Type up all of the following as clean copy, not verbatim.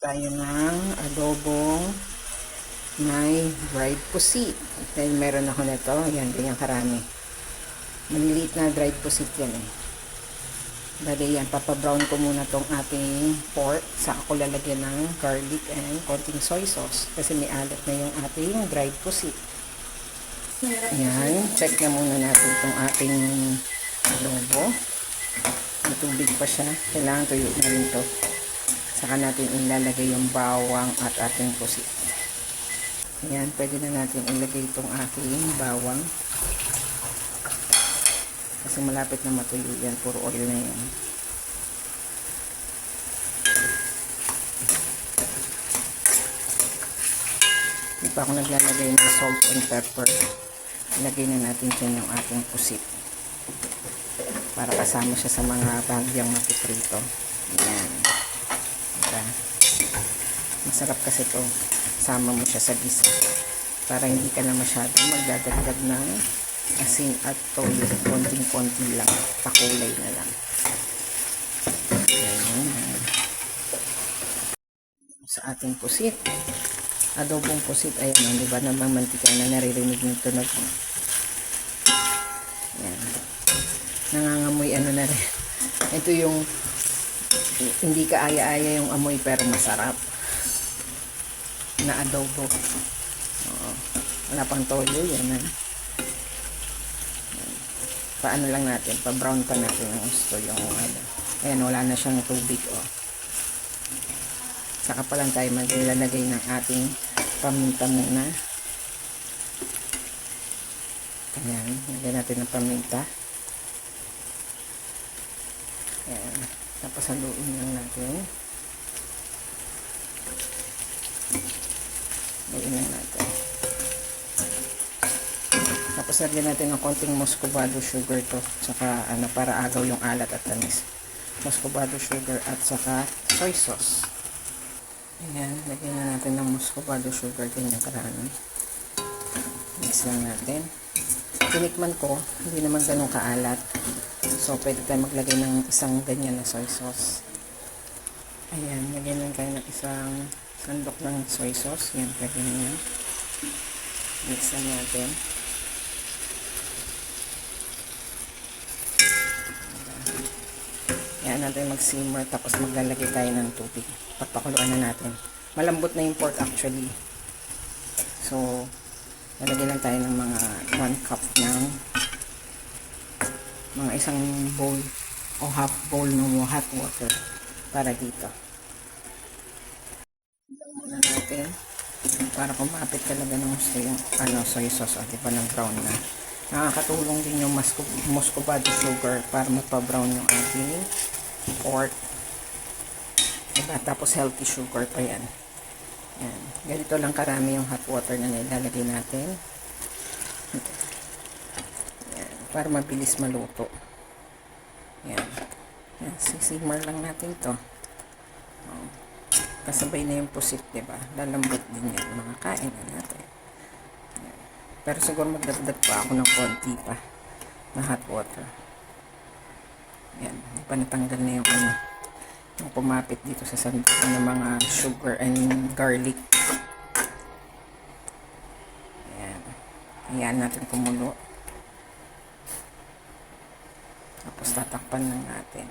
tayo ng adobong may dried pusit. Dahil meron ako nito, ayan, ganyan karami. Maliliit na dried pusit yan eh. Bali yan, papabrown ko muna tong ating pork. Saka ko lalagyan ng garlic and konting soy sauce. Kasi may alat na yung ating dried pusit. Ayan, check na muna natin itong ating adobo. May tubig pa siya. Kailangan tuyo na rin to. Saka natin ilalagay yung bawang at ating pusit. Ayan, pwede na natin ilagay itong ating bawang. Kasi malapit na matuyo yan. Puro oil na yan. Hindi pa ako naglalagay ng salt and pepper. Ilagay na natin dyan yung ating pusit. Para kasama siya sa mga bagyang mapiprito. Ayan. Diba? Masarap kasi ito. Sama mo siya sa gisa. Para hindi ka na masyadong magdadagdag ng asin at toyo. Konting-konti lang. Pakulay na lang. Ayan. Sa ating pusit. Adobong pusit. Ayan. Diba namang mantika na naririnig ng tunog. Ayan. Nangangamoy ano na rin. Ito yung hindi ka aya-aya yung amoy pero masarap na adobo. Oo. Wala pang toyo yan ha. Paano lang natin, pa-brown pa natin ang gusto yung ano. Ayan, wala na siyang tubig oh. Saka pa lang tayo maglalagay ng ating paminta muna. Ayan, lagyan natin ng paminta. Ayan. Tapos haluin lang natin. Haluin lang natin. Tapos lagyan natin ng konting muscovado sugar to. Saka ano, para agaw yung alat at tamis. Muscovado sugar at saka soy sauce. Ayan. Lagyan na natin ng muscovado sugar. Ganyan karami. Mix lang natin. Tinikman ko. Hindi naman ganun kaalat. So, pwede tayo maglagay ng isang ganyan na soy sauce. Ayan, lagyan lang tayo ng isang sandok ng soy sauce. Yan, pwede na yan. Mix na natin. Ayan natin mag-simmer. Tapos maglalagay tayo ng tubig. Pagpakuluan na natin. Malambot na yung pork actually. So, lalagyan lang tayo ng mga 1 cup ng mga isang bowl o half bowl ng hot water para dito. Ilang muna natin para kumapit talaga ng gusto yung ano, soy sauce. Diba ng brown na. Nakakatulong din yung muscovado sugar para magpa-brown yung ating pork. Diba? Tapos healthy sugar pa yan. Yan. Ganito lang karami yung hot water na nilalagay natin. Para mabilis maluto. Yan. Yan. Sisimmer lang natin to. Oh. Kasabay na yung pusit, diba? Lalambot din yan. Makakain na natin. Yan. Pero siguro magdagdag pa ako ng konti pa na hot water. Yan. Hindi pa natanggal na yung ano. Yung kumapit dito sa sandok ng mga sugar and garlic. Yan. Ayan natin kumulo. Tapos tatakpan lang natin.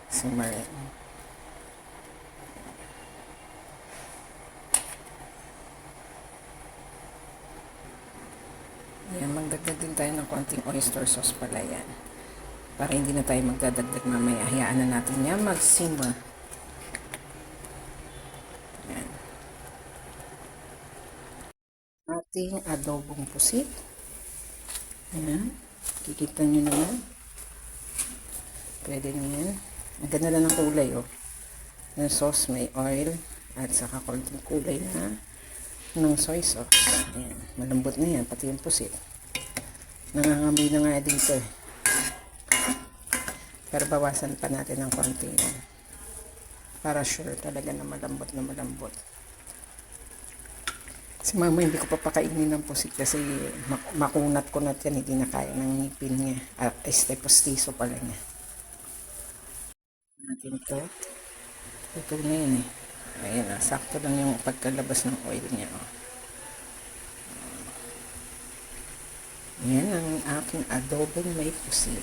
Simmerin. Ayan, magdagdag din tayo ng konting oyster sauce pala yan. Para hindi na tayo magdadagdag mamaya. Hayaan na natin yan mag-simmer. Ayan. Ating adobong pusit. Ayan. Kikita nyo naman. Pwede na yan. Ang ganda na ng kulay, oh. Yung sauce may oil at saka konting kulay na ng soy sauce. Ayan. Malambot na yan, pati yung pusit. Nangangamoy na nga dito, eh. Pero bawasan pa natin ng konti yan. Para sure talaga na malambot na malambot. Si mama hindi ko papakainin ng pusit kasi makunat-kunat yan, hindi na kaya ng ngipin niya. At postiso pala niya. Natin ito. Ito na yan eh. Ayan na, sakto lang yung pagkalabas ng oil niya. Oh. Yan ang aking adobong may pusit.